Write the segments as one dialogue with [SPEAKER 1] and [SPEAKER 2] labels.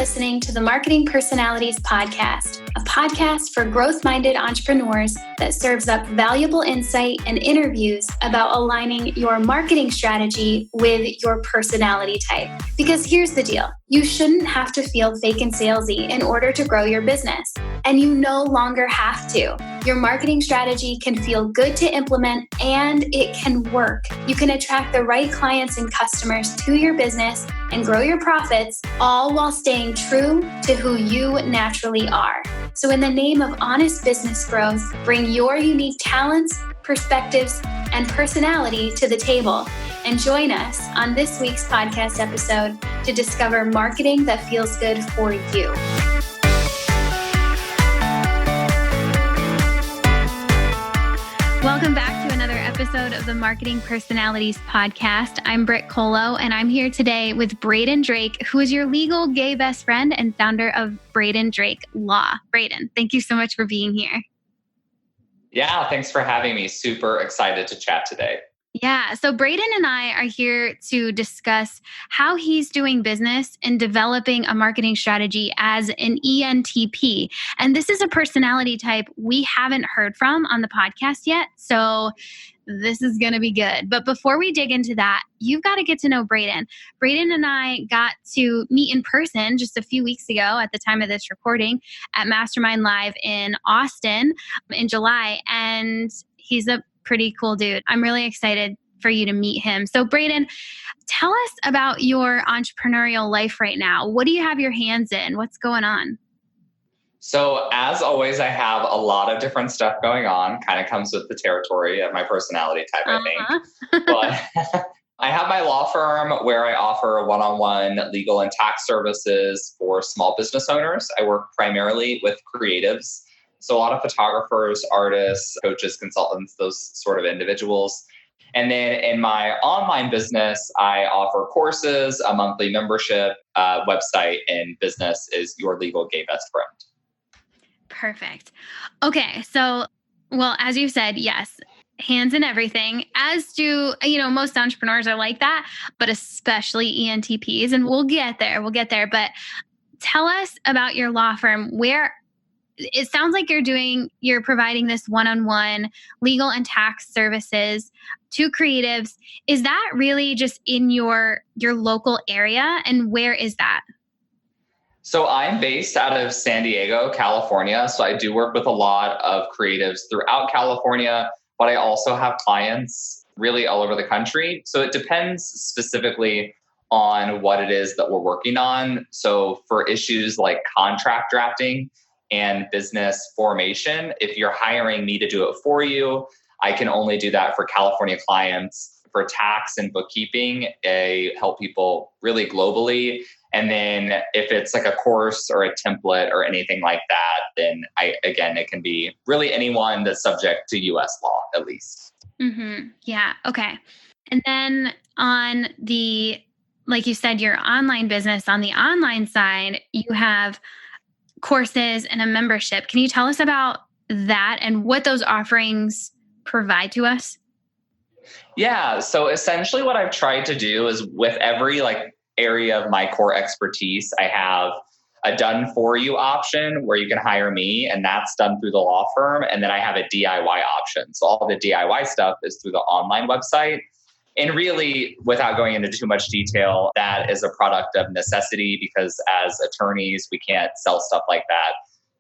[SPEAKER 1] listening to the Marketing Personalities Podcast, a podcast for growth-minded entrepreneurs that serves up valuable insight and interviews about aligning your marketing strategy with your personality type. Because here's the deal. You shouldn't have to feel fake and salesy in order to grow your business. And you no longer have to. Your marketing strategy can feel good to implement and it can work. You can attract the right clients and customers to your business and grow your profits, all while staying true to who you naturally are. So in the name of honest business growth, bring your unique talents, perspectives, and personality to the table. And join us on this week's podcast episode to discover marketing that feels good for you. Welcome back to another episode of the Marketing Personalities Podcast. I'm Brit Kolo, and I'm here today with Braden Drake, who is your legal gay best friend and founder of Braden Drake Law. Braden, thank you so much for being here.
[SPEAKER 2] Yeah, thanks for having me. Super excited to chat today.
[SPEAKER 1] Yeah. So Braden and I are here to discuss how he's doing business and developing a marketing strategy as an ENTP. And this is a personality type we haven't heard from on the podcast yet. So this is going to be good. But before we dig into that, you've got to get to know Braden. Braden and I got to meet in person just a few weeks ago at the time of this recording at Mastermind Live in Austin in July. And he's a pretty cool dude. I'm really excited for you to meet him. So Braden, tell us about your entrepreneurial life right now. What do you have your hands in? What's going on?
[SPEAKER 2] So as always, I have a lot of different stuff going on. Kind of comes with the territory of my personality type, I think. But I have my law firm where I offer one-on-one legal and tax services for small business owners. I work primarily with creatives. So a lot of photographers, artists, coaches, consultants, those sort of individuals. And then in my online business, I offer courses, a monthly membership, website, and business is Your Legal Gay Best Friend.
[SPEAKER 1] Perfect. Okay. So, well, as you said, yes, hands in everything, as do, most entrepreneurs are like that, but especially ENTPs. And we'll get there. But tell us about your law firm. Where it sounds like you're providing this one-on-one legal and tax services to creatives. Is that really just in your local area? And where is that?
[SPEAKER 2] So I'm based out of San Diego, California. So I do work with a lot of creatives throughout California, but I also have clients really all over the country. So it depends specifically on what it is that we're working on. So for issues like contract drafting and business formation, if you're hiring me to do it for you, I can only do that for California clients. For tax and bookkeeping, I help people really globally. And then if it's like a course or a template or anything like that, then it can be really anyone that's subject to US law, at least.
[SPEAKER 1] Mm-hmm. Yeah. Okay. And then on like you said, your online business, on the online side, you have courses and a membership. Can you tell us about that and what those offerings provide to us?
[SPEAKER 2] Yeah. So essentially what I've tried to do is with every area of my core expertise, I have a done for you option where you can hire me, and that's done through the law firm. And then I have a DIY option. So all the DIY stuff is through the online website. And really, without going into too much detail, that is a product of necessity because as attorneys, we can't sell stuff like that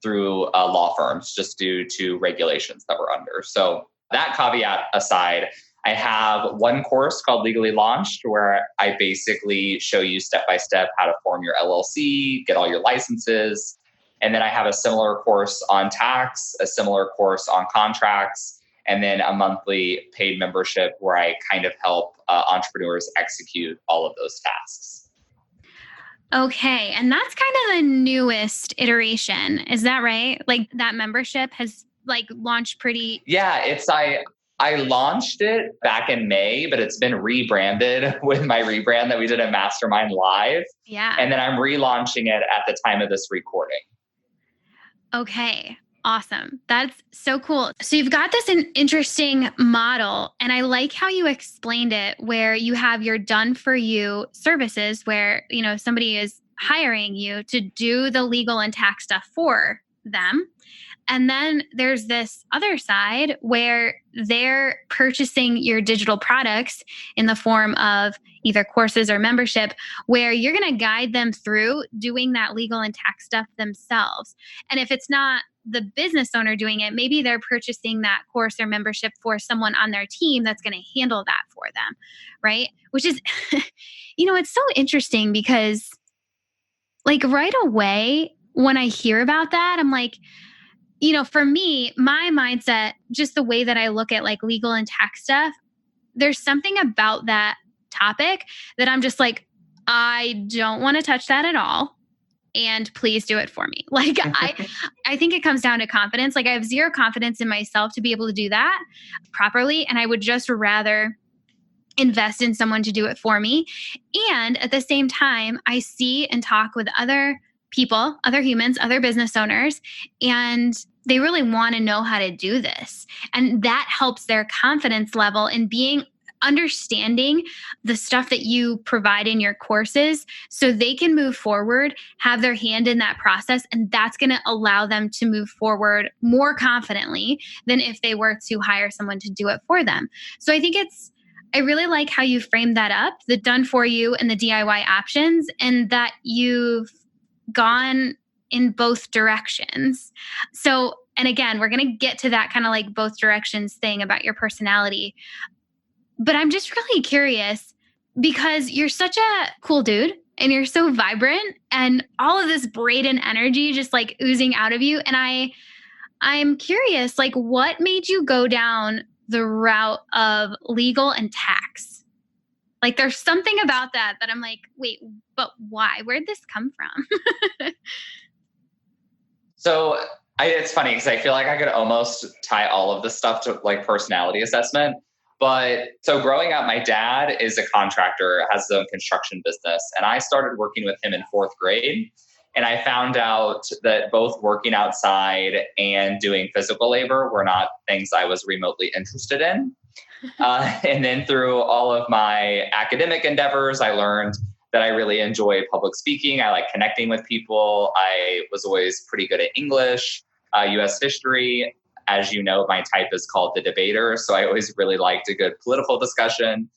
[SPEAKER 2] through law firms just due to regulations that we're under. So that caveat aside, I have one course called Legally Launched where I basically show you step-by-step how to form your LLC, get all your licenses. And then I have a similar course on tax, a similar course on contracts, and then a monthly paid membership where I kind of help entrepreneurs execute all of those tasks.
[SPEAKER 1] Okay. And that's kind of the newest iteration. Is that right? Like that membership has launched pretty...
[SPEAKER 2] Yeah, I launched it back in May, but it's been rebranded with my rebrand that we did at Mastermind Live.
[SPEAKER 1] Yeah.
[SPEAKER 2] And then I'm relaunching it at the time of this recording.
[SPEAKER 1] Okay. Awesome. That's so cool. So you've got this interesting model, and I like how you explained it, where you have your done for you services where, somebody is hiring you to do the legal and tax stuff for them. And then there's this other side where they're purchasing your digital products in the form of either courses or membership, where you're going to guide them through doing that legal and tax stuff themselves. And if it's not the business owner doing it, maybe they're purchasing that course or membership for someone on their team that's going to handle that for them, right? Which is, it's so interesting because like right away when I hear about that, I'm like, for me, my mindset, just the way that I look at like legal and tax stuff, there's something about that topic that I'm just like, I don't want to touch that at all. And please do it for me. Like I think it comes down to confidence. Like I have zero confidence in myself to be able to do that properly. And I would just rather invest in someone to do it for me. And at the same time, I see and talk with other people, other humans, other business owners, and they really want to know how to do this. And that helps their confidence level in understanding the stuff that you provide in your courses so they can move forward, have their hand in that process. And that's going to allow them to move forward more confidently than if they were to hire someone to do it for them. So I really like how you framed that up, the done for you and the DIY options, and that you've gone in both directions. So, and again, we're going to get to that kind of like both directions thing about your personality. But I'm just really curious because you're such a cool dude and you're so vibrant and all of this Braden energy just like oozing out of you. And I'm curious, like what made you go down the route of legal and tax? Like there's something about that I'm like, wait, but why? Where'd this come from?
[SPEAKER 2] So it's funny because I feel like I could almost tie all of this stuff to like personality assessment. But so growing up, my dad is a contractor, has his own construction business. And I started working with him in 4th grade. And I found out that both working outside and doing physical labor were not things I was remotely interested in. And then through all of my academic endeavors, I learned that I really enjoy public speaking. I like connecting with people. I was always pretty good at English, US history. As you know, my type is called the debater. So I always really liked a good political discussion.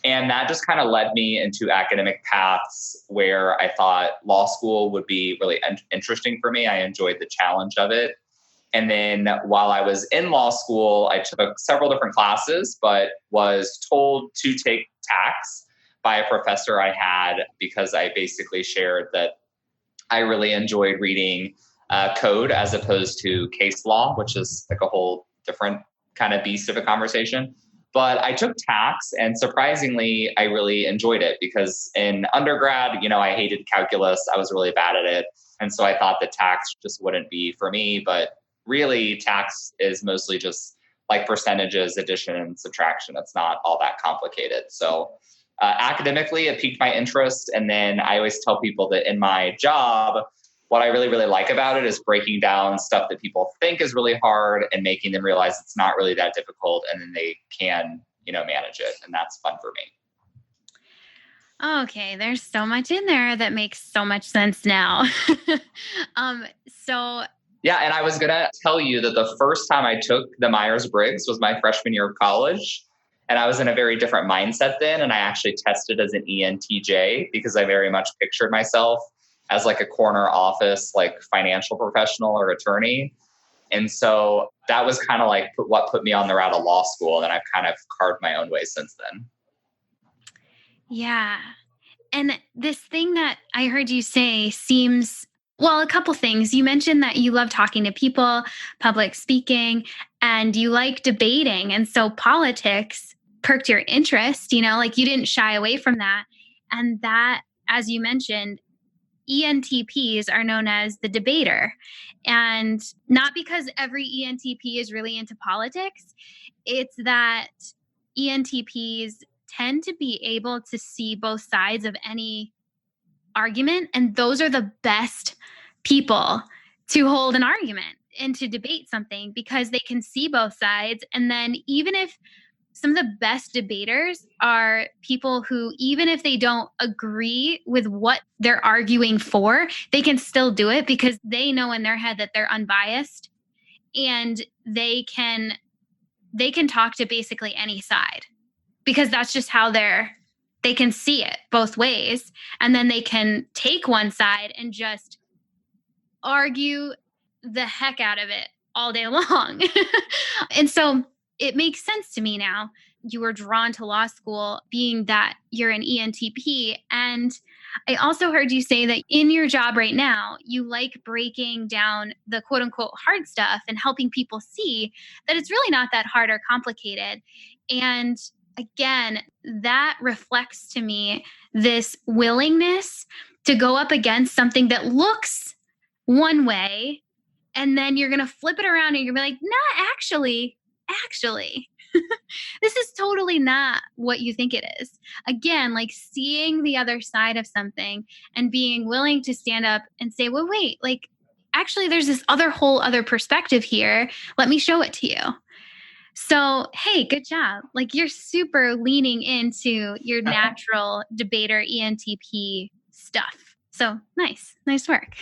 [SPEAKER 2] And that just kind of led me into academic paths where I thought law school would be really interesting for me. I enjoyed the challenge of it. And then while I was in law school, I took several different classes, but was told to take tax by a professor I had because I basically shared that I really enjoyed reading code as opposed to case law, which is like a whole different kind of beast of a conversation. But I took tax, and surprisingly, I really enjoyed it because in undergrad, I hated calculus. I was really bad at it. And so I thought that tax just wouldn't be for me. But really, tax is mostly just like percentages, addition and subtraction. It's not all that complicated. So academically, it piqued my interest. And then I always tell people that in my job, what I really, really like about it is breaking down stuff that people think is really hard and making them realize it's not really that difficult, and then they can, manage it. And that's fun for me.
[SPEAKER 1] Okay, there's so much in there that makes so much sense now.
[SPEAKER 2] Yeah, and I was going to tell you that the first time I took the Myers-Briggs was my freshman year of college. And I was in a very different mindset then. And I actually tested as an ENTJ because I very much pictured myself as like a corner office, like financial professional or attorney. And so that was kind of like what put me on the route of law school. And I've kind of carved my own way since then.
[SPEAKER 1] Yeah. And this thing that I heard you say seems, well, a couple things. You mentioned that you love talking to people, public speaking, and you like debating. And so politics perked your interest, like you didn't shy away from that. And that, as you mentioned, ENTPs are known as the debater. And not because every ENTP is really into politics, it's that ENTPs tend to be able to see both sides of any argument. And those are the best people to hold an argument and to debate something because they can see both sides. And then even if some of the best debaters are people who, even if they don't agree with what they're arguing for, they can still do it because they know in their head that they're unbiased and they can talk to basically any side because that's just how they can see it both ways. And then they can take one side and just argue the heck out of it all day long. And so it makes sense to me now. You were drawn to law school being that you're an ENTP. And I also heard you say that in your job right now, you like breaking down the quote unquote hard stuff and helping people see that it's really not that hard or complicated. And again, that reflects to me this willingness to go up against something that looks one way, and then you're going to flip it around and you're going to be like, nah, actually, this is totally not what you think it is. Again, like seeing the other side of something and being willing to stand up and say, well, wait, like actually there's this whole other perspective here. Let me show it to you. So, hey, good job. Like you're super leaning into your natural debater ENTP stuff. So nice work.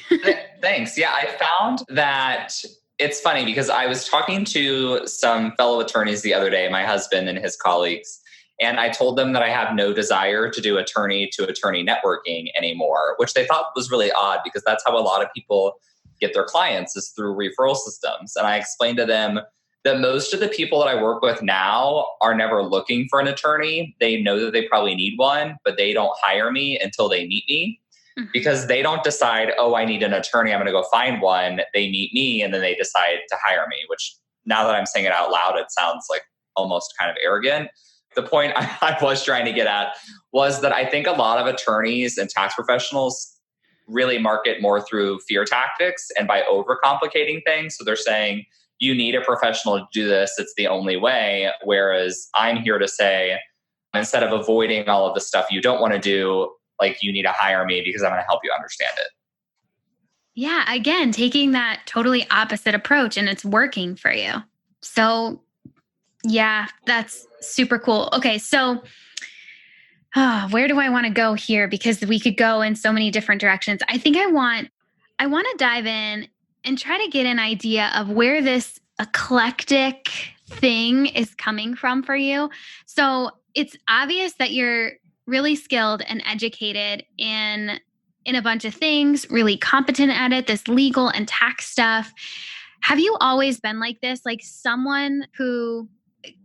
[SPEAKER 2] Thanks. Yeah, I found that it's funny because I was talking to some fellow attorneys the other day, my husband and his colleagues, and I told them that I have no desire to do attorney to attorney networking anymore, which they thought was really odd because that's how a lot of people get their clients is through referral systems. And I explained to them that most of the people that I work with now are never looking for an attorney. They know that they probably need one, but they don't hire me until they meet me. Because they don't decide, oh, I need an attorney, I'm going to go find one. They meet me and then they decide to hire me, which now that I'm saying it out loud, it sounds like almost kind of arrogant. The point I was trying to get at was that I think a lot of attorneys and tax professionals really market more through fear tactics and by overcomplicating things. So they're saying, you need a professional to do this. It's the only way. Whereas I'm here to say, instead of avoiding all of the stuff you don't want to do, like you need to hire me because I'm going to help you understand it.
[SPEAKER 1] Yeah. Again, taking that totally opposite approach and it's working for you. So yeah, that's super cool. Okay. So where do I want to go here? Because we could go in so many different directions. I think I want to dive in and try to get an idea of where this eclectic thing is coming from for you. So it's obvious that you're really skilled and educated in a bunch of things, really competent at it, this legal and tax stuff. Have you always been like this? Like someone who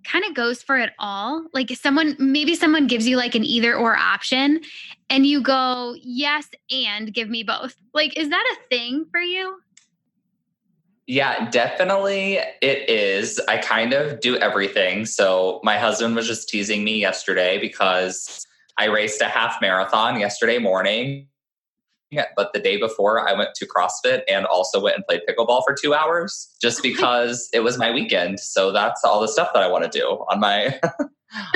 [SPEAKER 1] kind of goes for it all? Like maybe someone gives you like an either or option and you go, yes, and give me both. Like, is that a thing for you?
[SPEAKER 2] Yeah, definitely it is. I kind of do everything. So my husband was just teasing me yesterday because I raced a half marathon yesterday morning, but the day before I went to CrossFit and also went and played pickleball for 2 hours just because it was my weekend. So that's all the stuff that I want to do on my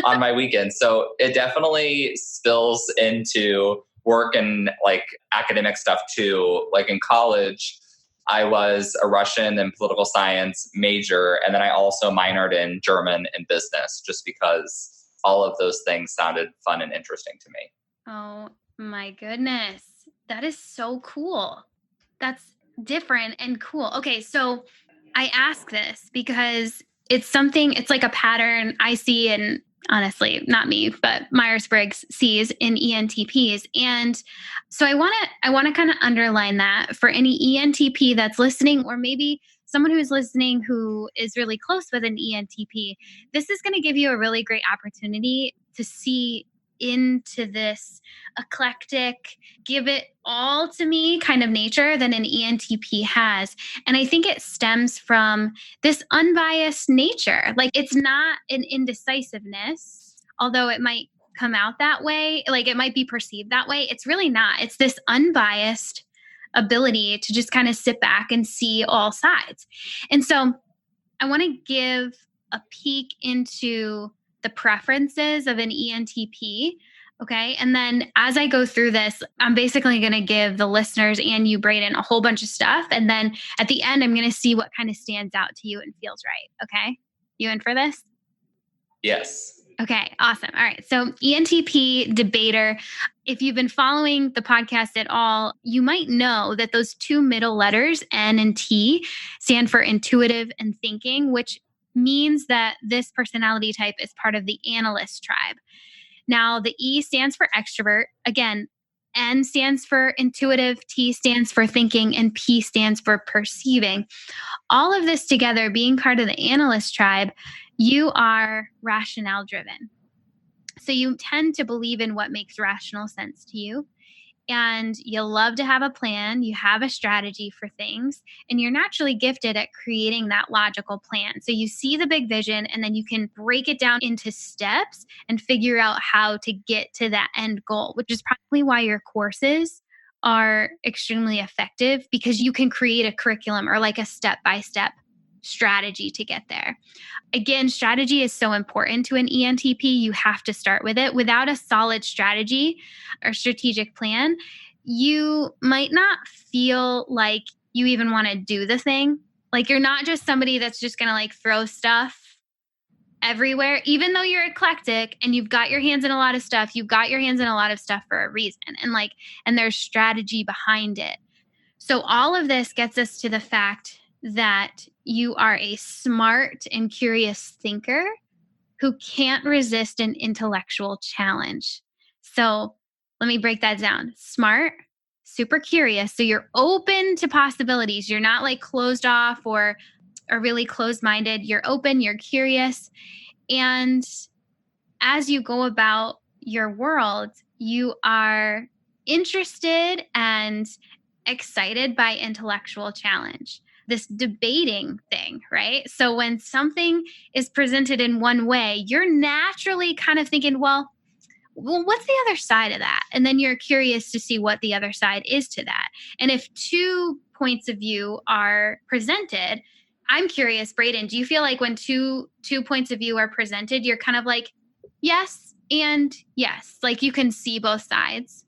[SPEAKER 2] on my weekend. So it definitely spills into work and like academic stuff too. Like in college, I was a Russian and political science major, and then I also minored in German and business just because all of those things sounded fun and interesting to me.
[SPEAKER 1] Oh my goodness. That is so cool. That's different and cool. Okay. So I ask this because it's like a pattern I see in, honestly, not me, but Myers-Briggs sees in ENTPs. And so I want to kind of underline that for any ENTP that's listening, or maybe someone who's listening who is really close with an ENTP. This is going to give you a really great opportunity to see into this eclectic, give it all to me kind of nature that an ENTP has. And I think it stems from this unbiased nature. Like it's not an indecisiveness, although it might come out that way, like it might be perceived that way. It's really not. It's this unbiased ability to just kind of sit back and see all sides. And so I want to give a peek into the preferences of an ENTP. Okay. And then as I go through this, I'm basically going to give the listeners and you, Braden, a whole bunch of stuff. And then at the end, I'm going to see what kind of stands out to you and feels right. Okay. You in for this?
[SPEAKER 2] Yes.
[SPEAKER 1] Okay, awesome. All right. So ENTP debater, if you've been following the podcast at all, you might know that those two middle letters, N and T, stand for intuitive and thinking, which means that this personality type is part of the analyst tribe. Now, the E stands for extrovert. Again, N stands for intuitive, T stands for thinking, and P stands for perceiving. All of this together, being part of the analyst tribe, you are rationale driven. So you tend to believe in what makes rational sense to you. And you love to have a plan, you have a strategy for things, and you're naturally gifted at creating that logical plan. So you see the big vision, and then you can break it down into steps and figure out how to get to that end goal, which is probably why your courses are extremely effective, because you can create a curriculum or like a step-by-step strategy to get there. Again, strategy is so important to an ENTP. You have to start with it. Without a solid strategy or strategic plan, you might not feel like you even want to do the thing. Like you're not just somebody that's just going to like throw stuff everywhere. Even though you're eclectic and you've got your hands in a lot of stuff, you've got your hands in a lot of stuff for a reason. And there's strategy behind it. So all of this gets us to the fact that you are a smart and curious thinker who can't resist an intellectual challenge. So let me break that down. Smart, super curious. So you're open to possibilities. You're not like closed off or really closed-minded. You're open, you're curious. And as you go about your world, you are interested and excited by intellectual challenge, this debating thing, right? So when something is presented in one way, you're naturally kind of thinking, well, what's the other side of that? And then you're curious to see what the other side is to that. And if two points of view are presented, I'm curious, Braden, do you feel like when two points of view are presented, you're kind of like, yes and yes, like you can see both sides?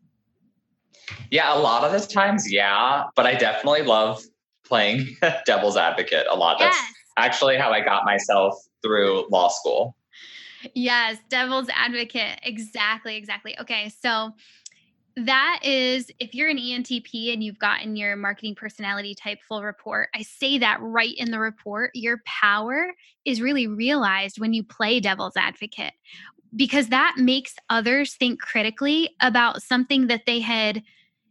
[SPEAKER 2] Yeah, a lot of the times, yeah. But I definitely love playing devil's advocate a lot. That's
[SPEAKER 1] Yes.
[SPEAKER 2] actually how I got myself through law school.
[SPEAKER 1] Yes, devil's advocate. Exactly. Okay, so that is, if you're an ENTP and you've gotten your marketing personality type full report, I say that right in the report. Your power is really realized when you play devil's advocate, because that makes others think critically about something that they had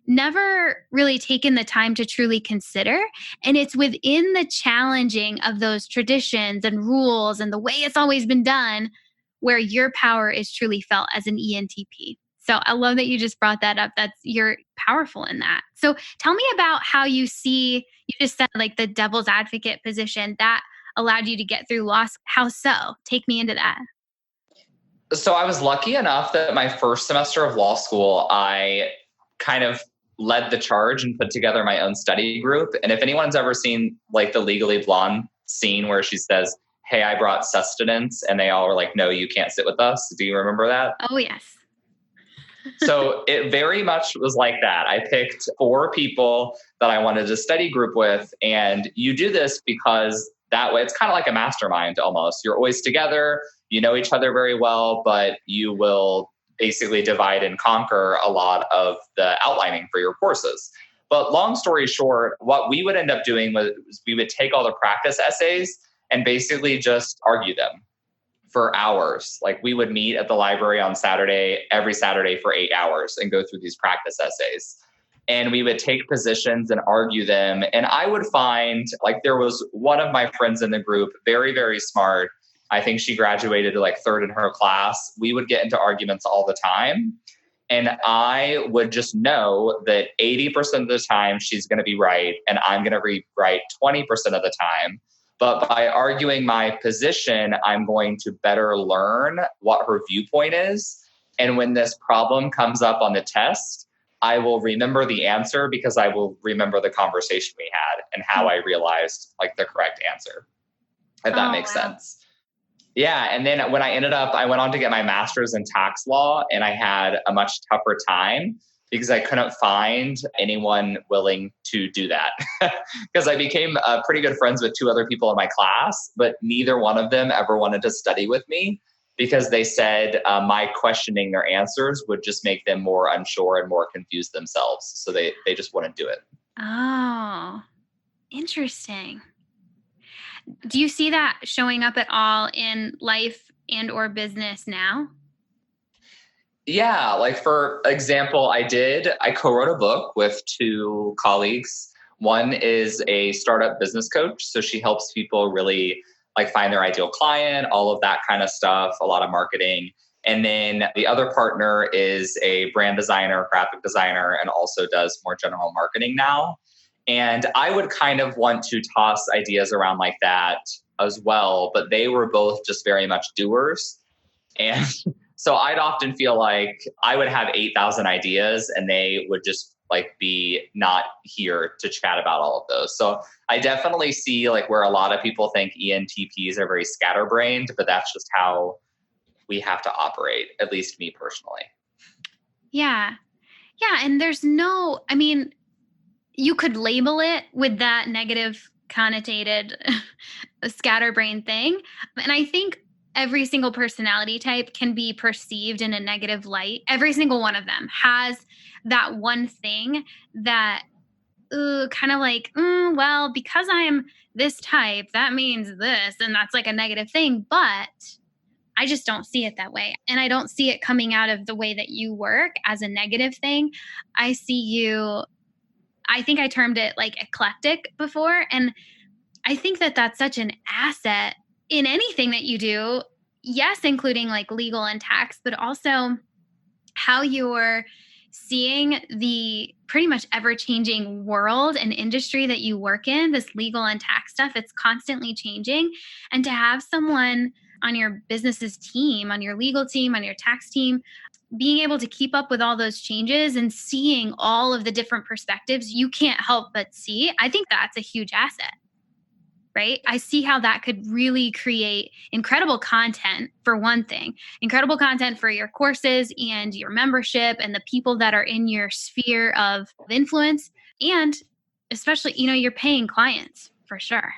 [SPEAKER 1] never really taken the time to truly consider. And it's within the challenging of those traditions and rules and the way it's always been done where your power is truly felt as an ENTP. So I love that you just brought that up. You're powerful in that. So tell me about how you see, you just said like the devil's advocate position that allowed you to get through law. How so? Take me into that.
[SPEAKER 2] So I was lucky enough that my first semester of law school, I kind of led the charge and put together my own study group. And if anyone's ever seen like the Legally Blonde scene where she says, "Hey, I brought sustenance," and they all were like, "No, you can't sit with us." Do you remember that?
[SPEAKER 1] Oh, yes.
[SPEAKER 2] So it very much was like that. I picked 4 people that I wanted a study group with. And you do this because that way it's kind of like a mastermind almost. You're always together, you know each other very well, but you will basically divide and conquer a lot of the outlining for your courses. But long story short, what we would end up doing was we would take all the practice essays and basically just argue them for hours. Like we would meet at the library on Saturday, every Saturday for 8 hours and go through these practice essays. And we would take positions and argue them. And I would find like there was one of my friends in the group, very, very smart. I think she graduated to like 3rd in her class. We would get into arguments all the time. And I would just know that 80% of the time she's going to be right and I'm going to be right 20% of the time. But by arguing my position, I'm going to better learn what her viewpoint is. And when this problem comes up on the test, I will remember the answer because I will remember the conversation we had and how I realized like the correct answer, if that makes sense. Yeah. And then when I went on to get my master's in tax law, and I had a much tougher time because I couldn't find anyone willing to do that. Because I became pretty good friends with 2 other people in my class, but neither one of them ever wanted to study with me. because they said my questioning their answers would just make them more unsure and more confused themselves. So they just wouldn't do it.
[SPEAKER 1] Oh, interesting. Do you see that showing up at all in life and or business now?
[SPEAKER 2] Yeah, like for example, I co-wrote a book with two colleagues. One is a startup business coach, so she helps people really like find their ideal client, all of that kind of stuff, a lot of marketing. And then the other partner is a brand designer, graphic designer, and also does more general marketing now. And I would kind of want to toss ideas around like that as well, but they were both just very much doers. And so I'd often feel like I would have 8,000 ideas and they would just like be not here to chat about all of those. So I definitely see like where a lot of people think ENTPs are very scatterbrained, but that's just how we have to operate, at least me personally.
[SPEAKER 1] Yeah. Yeah. And you could label it with that negative connotated scatterbrain thing. And I think every single personality type can be perceived in a negative light. Every single one of them has that one thing that kind of like, well, because I'm this type, that means this, and that's like a negative thing. But I just don't see it that way. And I don't see it coming out of the way that you work as a negative thing. I see you, I think I termed it like eclectic before. And I think that that's such an asset in anything that you do. Yes, including like legal and tax, but also how you're seeing the pretty much ever changing world and industry that you work in, this legal and tax stuff, it's constantly changing. And to have someone on your business's team, on your legal team, on your tax team, being able to keep up with all those changes and seeing all of the different perspectives you can't help but see, I think that's a huge asset. Right? I see how that could really create incredible content for one thing, incredible content for your courses and your membership and the people that are in your sphere of influence. And especially, you're paying clients for sure.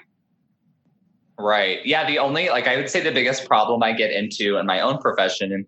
[SPEAKER 2] Right. Yeah. The only, like, I would say the biggest problem I get into in my own profession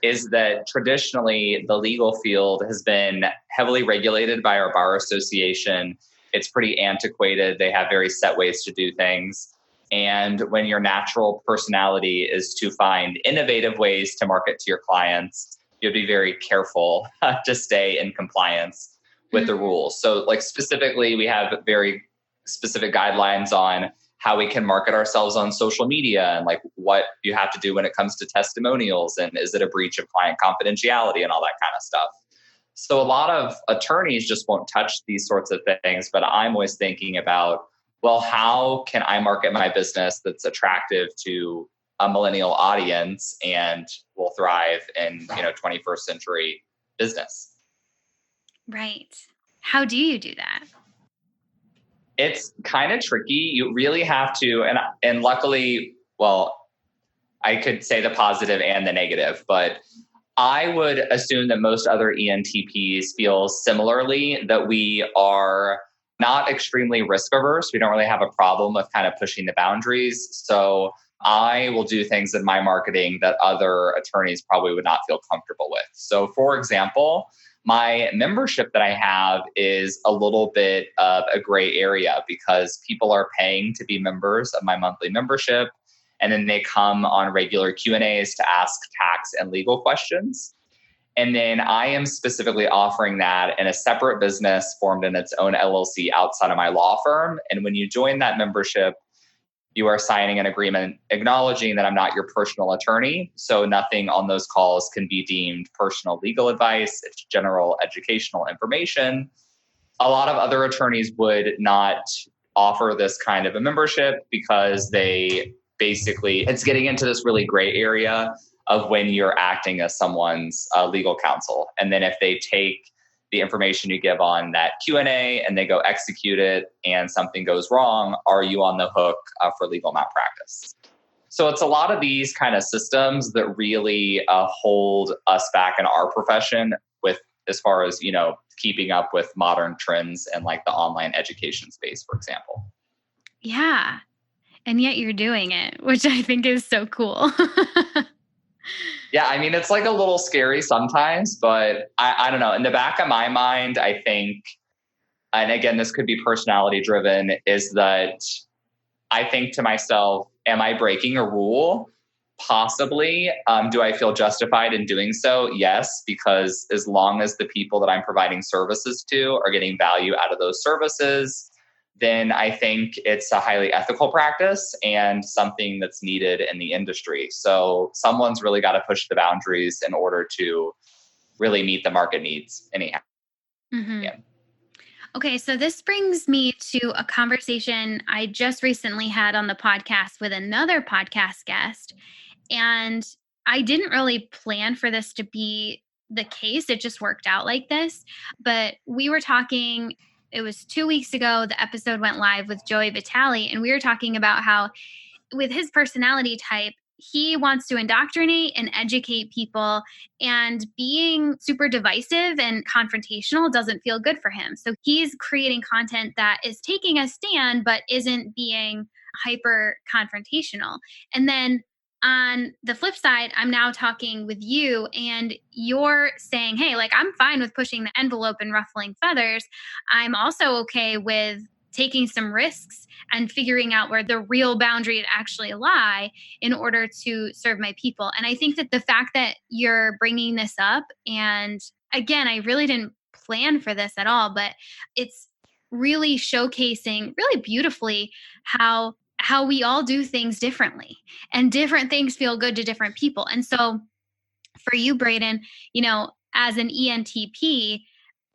[SPEAKER 2] is that traditionally the legal field has been heavily regulated by our bar association. It's pretty antiquated. They have very set ways to do things. And when your natural personality is to find innovative ways to market to your clients, you'll be very careful to stay in compliance with the rules. So like specifically, we have very specific guidelines on how we can market ourselves on social media and like what you have to do when it comes to testimonials and is it a breach of client confidentiality and all that kind of stuff. So a lot of attorneys just won't touch these sorts of things, but I'm always thinking about, well, how can I market my business that's attractive to a millennial audience and will thrive in, 21st century business?
[SPEAKER 1] Right. How do you do that?
[SPEAKER 2] It's kind of tricky. You really have to, and luckily, well, I could say the positive and the negative, but I would assume that most other ENTPs feel similarly, that we are not extremely risk averse. We don't really have a problem with kind of pushing the boundaries. So I will do things in my marketing that other attorneys probably would not feel comfortable with. So for example, my membership that I have is a little bit of a gray area because people are paying to be members of my monthly membership. And then they come on regular Q&As to ask tax and legal questions. And then I am specifically offering that in a separate business formed in its own LLC outside of my law firm. And when you join that membership, you are signing an agreement acknowledging that I'm not your personal attorney. So nothing on those calls can be deemed personal legal advice. It's general educational information. A lot of other attorneys would not offer this kind of a membership because it's getting into this really gray area of when you're acting as someone's legal counsel. And then if they take the information you give on that Q&A and they go execute it and something goes wrong, are you on the hook for legal malpractice? So it's a lot of these kind of systems that really hold us back in our profession with as far as, keeping up with modern trends and like the online education space, for example.
[SPEAKER 1] Yeah. And yet you're doing it, which I think is so cool.
[SPEAKER 2] Yeah, I mean, it's like a little scary sometimes, but I don't know. In the back of my mind, I think, and again, this could be personality driven, is that I think to myself, am I breaking a rule? Possibly. Do I feel justified in doing so? Yes, because as long as the people that I'm providing services to are getting value out of those services, then I think it's a highly ethical practice and something that's needed in the industry. So someone's really got to push the boundaries in order to really meet the market needs anyhow.
[SPEAKER 1] Mm-hmm.
[SPEAKER 2] Yeah.
[SPEAKER 1] Okay, so this brings me to a conversation I just recently had on the podcast with another podcast guest. And I didn't really plan for this to be the case. It just worked out like this. But we were talking, it was 2 weeks ago, the episode went live with Joey Vitale, and we were talking about how with his personality type, he wants to indoctrinate and educate people, and being super divisive and confrontational doesn't feel good for him. So he's creating content that is taking a stand but isn't being hyper confrontational. And then on the flip side, I'm now talking with you and you're saying, hey, like, I'm fine with pushing the envelope and ruffling feathers. I'm also okay with taking some risks and figuring out where the real boundaries actually lie in order to serve my people. And I think that the fact that you're bringing this up, and again, I really didn't plan for this at all, but it's really showcasing really beautifully how we all do things differently, and different things feel good to different people. And so for you, Braden, as an ENTP,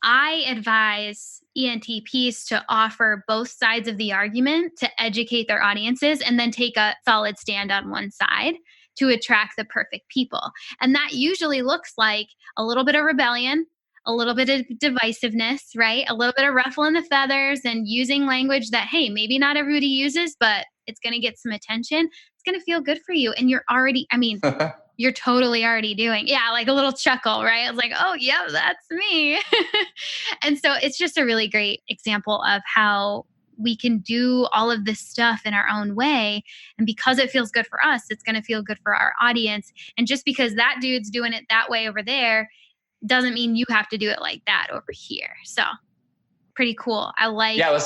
[SPEAKER 1] I advise ENTPs to offer both sides of the argument to educate their audiences and then take a solid stand on one side to attract the perfect people. And that usually looks like a little bit of rebellion, a little bit of divisiveness, right? A little bit of ruffling the feathers and using language that, hey, maybe not everybody uses, but it's going to get some attention. It's going to feel good for you. And you're already, you're totally already doing. Yeah, like a little chuckle, right? I was like, oh, yeah, that's me. And so it's just a really great example of how we can do all of this stuff in our own way. And because it feels good for us, it's going to feel good for our audience. And just because that dude's doing it that way over there doesn't mean you have to do it like that over here. So pretty cool. I like.
[SPEAKER 2] Yeah,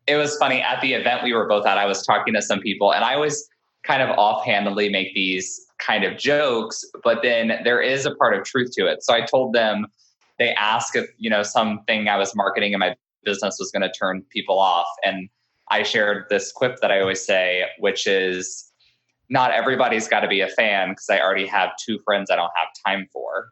[SPEAKER 2] it was funny at the event we were both at. I was talking to some people, and I always kind of offhandedly make these kind of jokes, but then there is a part of truth to it. So I told them, they asked if, something I was marketing in my business was going to turn people off. And I shared this quip that I always say, which is, not everybody's got to be a fan, because I already have 2 friends I don't have time for.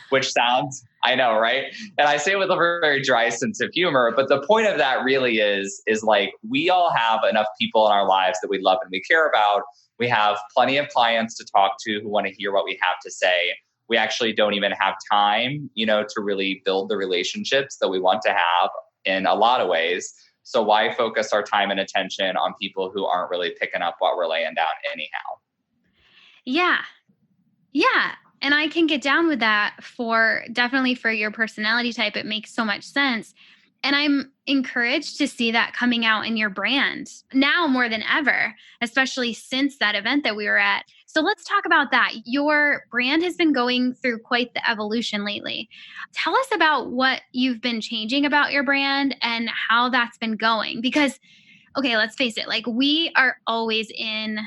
[SPEAKER 2] Which sounds, I know, right? And I say it with a very dry sense of humor, but the point of that really is like, we all have enough people in our lives that we love and we care about. We have plenty of clients to talk to who want to hear what we have to say. We actually don't even have time, to really build the relationships that we want to have in a lot of ways. So why focus our time and attention on people who aren't really picking up what we're laying down anyhow?
[SPEAKER 1] Yeah. Yeah. And I can get down with that definitely for your personality type. It makes so much sense. And I'm encouraged to see that coming out in your brand now more than ever, especially since that event that we were at. So let's talk about that. Your brand has been going through quite the evolution lately. Tell us about what you've been changing about your brand and how that's been going. Because, okay, let's face it, like, we are always in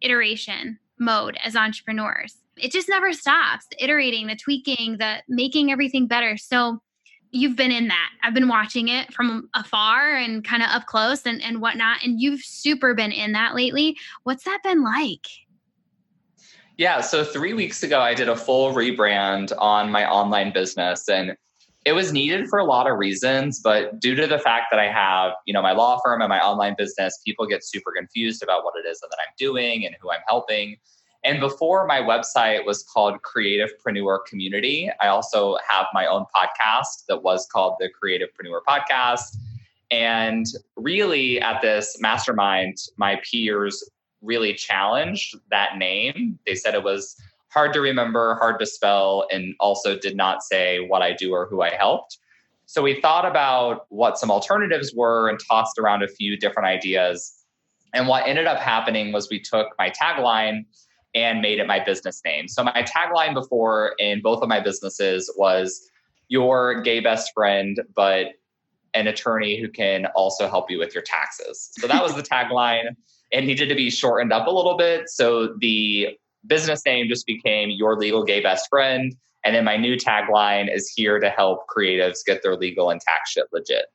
[SPEAKER 1] iteration mode as entrepreneurs. It just never stops. The iterating, the tweaking, the making everything better. So you've been in that. I've been watching it from afar and kind of up close and whatnot. And you've super been in that lately. What's that been like?
[SPEAKER 2] Yeah, so 3 weeks ago, I did a full rebrand on my online business, and it was needed for a lot of reasons. But due to the fact that I have, my law firm and my online business, people get super confused about what it is that I'm doing and who I'm helping. And before, my website was called Creativepreneur Community. I also have my own podcast that was called the Creativepreneur Podcast. And really, at this mastermind, my peers really challenged that name. They said it was hard to remember, hard to spell, and also did not say what I do or who I helped. So we thought about what some alternatives were and tossed around a few different ideas. And what ended up happening was we took my tagline and made it my business name. So my tagline before in both of my businesses was your gay best friend, but an attorney who can also help you with your taxes. So that was the tagline. It needed to be shortened up a little bit. So the business name just became your legal gay best friend. And then my new tagline is here to help creatives get their legal and tax shit legit.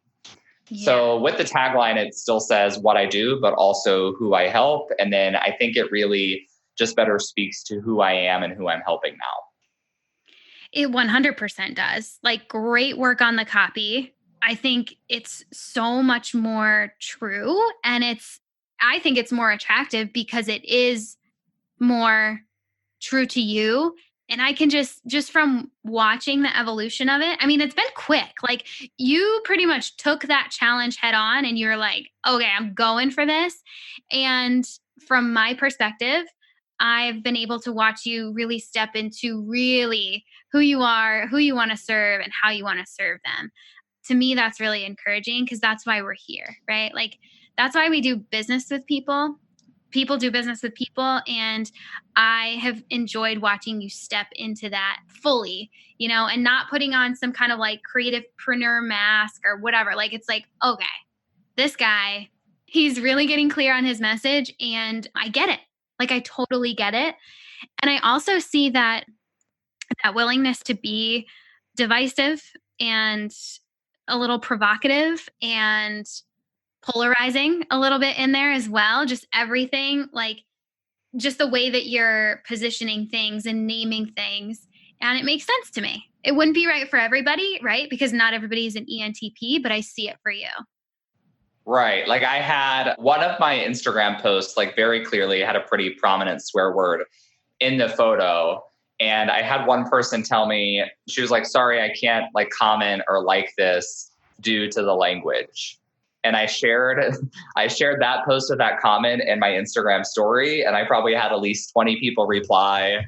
[SPEAKER 2] Yeah. So with the tagline, it still says what I do, but also who I help. And then I think it really just better speaks to who I am and who I'm helping now.
[SPEAKER 1] It 100% does. Like, great work on the copy. I think it's so much more true. And I think it's more attractive because it is more true to you. And I can just from watching the evolution of it, I mean, it's been quick. Like, you pretty much took that challenge head on and you're like, okay, I'm going for this. And from my perspective, I've been able to watch you really step into really who you are, who you want to serve, and how you want to serve them. To me, that's really encouraging because that's why we're here, right? Like, that's why we do business with people. People do business with people. And I have enjoyed watching you step into that fully, and not putting on some kind of like creativepreneur mask or whatever. Like, it's like, okay, this guy, he's really getting clear on his message and I get it. Like, I totally get it. And I also see that willingness to be divisive and a little provocative and polarizing a little bit in there as well. Just everything, like just the way that you're positioning things and naming things. And it makes sense to me. It wouldn't be right for everybody, right? Because not everybody is an ENTP, but I see it for you.
[SPEAKER 2] Right. Like, I had one of my Instagram posts, like, very clearly had a pretty prominent swear word in the photo. And I had one person tell me, she was like, sorry, I can't like comment or like this due to the language. And I shared that post with that comment in my Instagram story. And I probably had at least 20 people reply.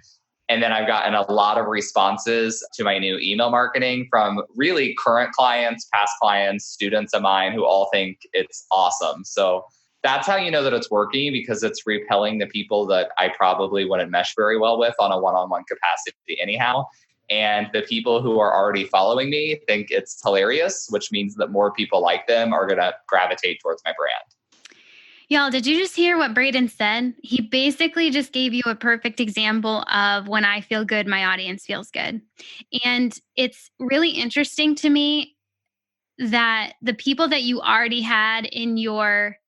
[SPEAKER 2] And then I've gotten a lot of responses to my new email marketing from really current clients, past clients, students of mine who all think it's awesome. So that's how you know that it's working, because it's repelling the people that I probably wouldn't mesh very well with on a one-on-one capacity anyhow. And the people who are already following me think it's hilarious, which means that more people like them are going to gravitate towards my brand.
[SPEAKER 1] Y'all, did you just hear what Braden said? He basically just gave you a perfect example of when I feel good, my audience feels good. And it's really interesting to me that the people that you already had in your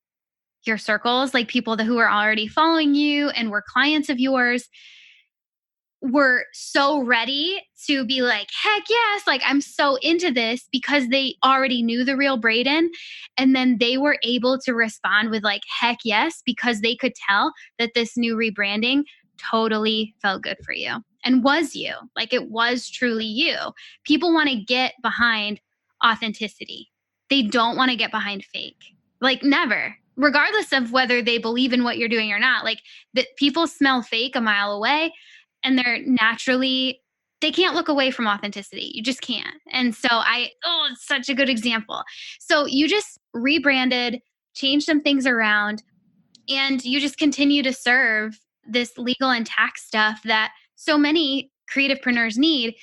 [SPEAKER 1] circles, like people who are already following you and were clients of yours, were so ready to be like, heck yes, like I'm so into this, because they already knew the real Braden. And then they were able to respond with like, heck yes, because they could tell that this new rebranding totally felt good for you and was you. Like, it was truly you. People want to get behind authenticity. They don't want to get behind fake. Like, never. Regardless of whether they believe in what you're doing or not. Like, that people smell fake a mile away. And they can't look away from authenticity. You just can't. And so it's such a good example. So you just rebranded, changed some things around, and you just continue to serve this legal and tax stuff that so many creativepreneurs need.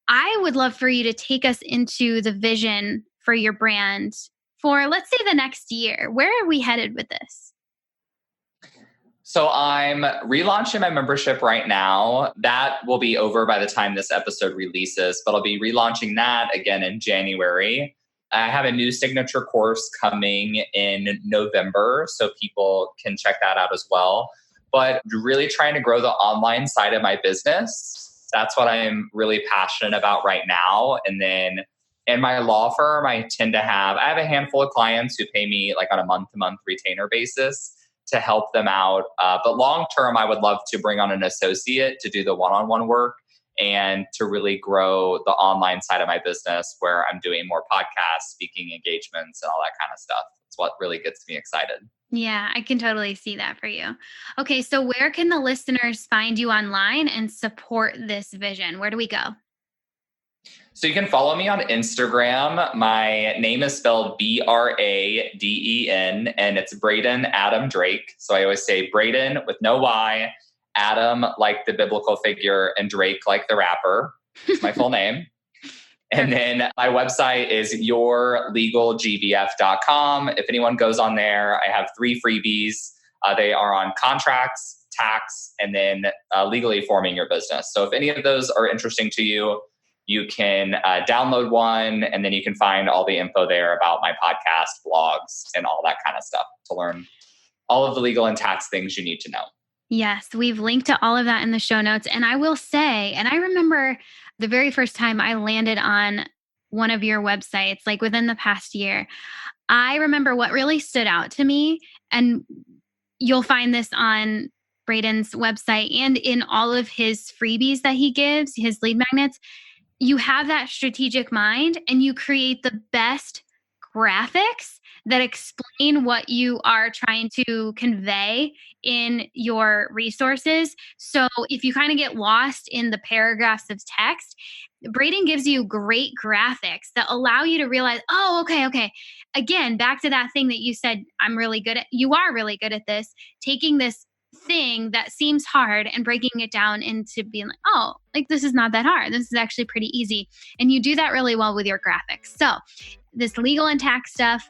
[SPEAKER 1] I would love for you to take us into the vision for your brand for, let's say, the next year. Where are we headed with this?
[SPEAKER 2] So I'm relaunching my membership right now. That will be over by the time this episode releases, but I'll be relaunching that again in January. I have a new signature course coming in November, so people can check that out as well. But really trying to grow the online side of my business. That's what I'm really passionate about right now. And then in my law firm, I have a handful of clients who pay me like on a month-to-month retainer basis to help them out. But long term, I would love to bring on an associate to do the one-on-one work and to really grow the online side of my business, where I'm doing more podcasts, speaking engagements, and all that kind of stuff. It's what really gets me excited.
[SPEAKER 1] Yeah, I can totally see that for you. Okay, so where can the listeners find you online and support this vision? Where do we go?
[SPEAKER 2] So you can follow me on Instagram. My name is spelled Braden, and it's Braden Adam Drake. So I always say Braden with no Y, Adam like the biblical figure, and Drake like the rapper. It's my full name. And then my website is yourlegalgbf.com. If anyone goes on there, I have 3 freebies. They are on contracts, tax, and then legally forming your business. So if any of those are interesting to you, you can download one, and then you can find all the info there about my podcast, blogs, and all that kind of stuff to learn all of the legal and tax things you need to know.
[SPEAKER 3] Yes, we've linked to all of that in the show notes. And I will say, and I remember the very first time I landed on one of your websites, like within the past year, I remember what really stood out to me, and you'll find this on Braden's website and in all of his freebies that he gives, his lead magnets. You have that strategic mind and you create the best graphics that explain what you are trying to convey in your resources. So if you kind of get lost in the paragraphs of text, Braden gives you great graphics that allow you to realize, oh, okay. Again, back to that thing that you said, I'm really good at. You are really good at this, taking this thing that seems hard and breaking it down into being like, oh, like this is not that hard. This is actually pretty easy. And you do that really well with your graphics. So this legal and tax stuff,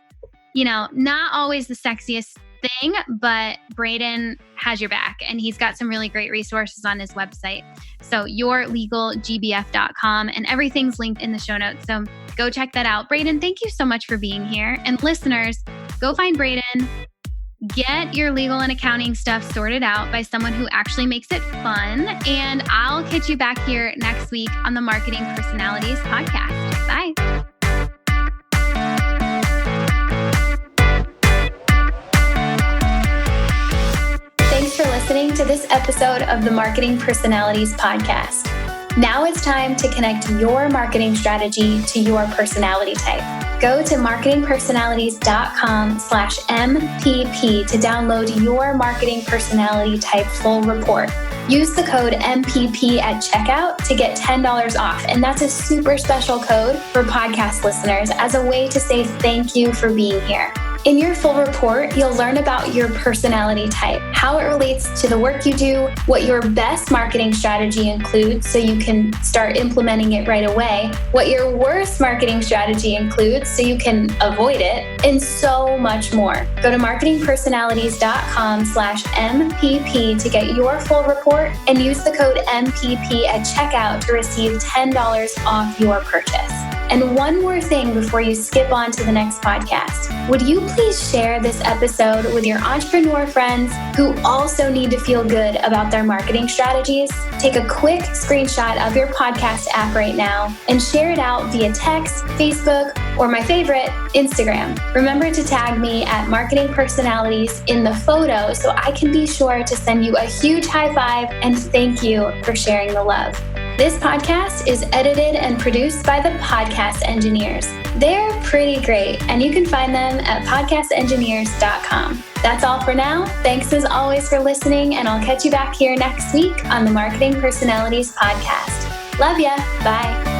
[SPEAKER 3] not always the sexiest thing, but Braden has your back and he's got some really great resources on his website. So yourlegalgbf.com, and everything's linked in the show notes. So go check that out. Braden, thank you so much for being here. And listeners, go find Braden. Get your legal and accounting stuff sorted out by someone who actually makes it fun. And I'll catch you back here next week on the Marketing Personalities podcast. Bye.
[SPEAKER 1] Thanks for listening to this episode of the Marketing Personalities podcast. Now it's time to connect your marketing strategy to your personality type. Go to marketingpersonalities.com/MPP to download your marketing personality type full report. Use the code MPP at checkout to get $10 off. And that's a super special code for podcast listeners as a way to say thank you for being here. In your full report, you'll learn about your personality type, how it relates to the work you do, what your best marketing strategy includes so you can start implementing it right away, what your worst marketing strategy includes so you can avoid it, and so much more. Go to marketingpersonalities.com/MPP to get your full report and use the code MPP at checkout to receive $10 off your purchase. And one more thing before you skip on to the next podcast. Would you please share this episode with your entrepreneur friends who also need to feel good about their marketing strategies? Take a quick screenshot of your podcast app right now and share it out via text, Facebook, or my favorite, Instagram. Remember to tag me at Marketing Personalities in the photo so I can be sure to send you a huge high five and thank you for sharing the love. This podcast is edited and produced by the Podcast Engineers. They're pretty great, and you can find them at podcastengineers.com. That's all for now. Thanks as always for listening, and I'll catch you back here next week on the Marketing Personalities podcast. Love ya. Bye.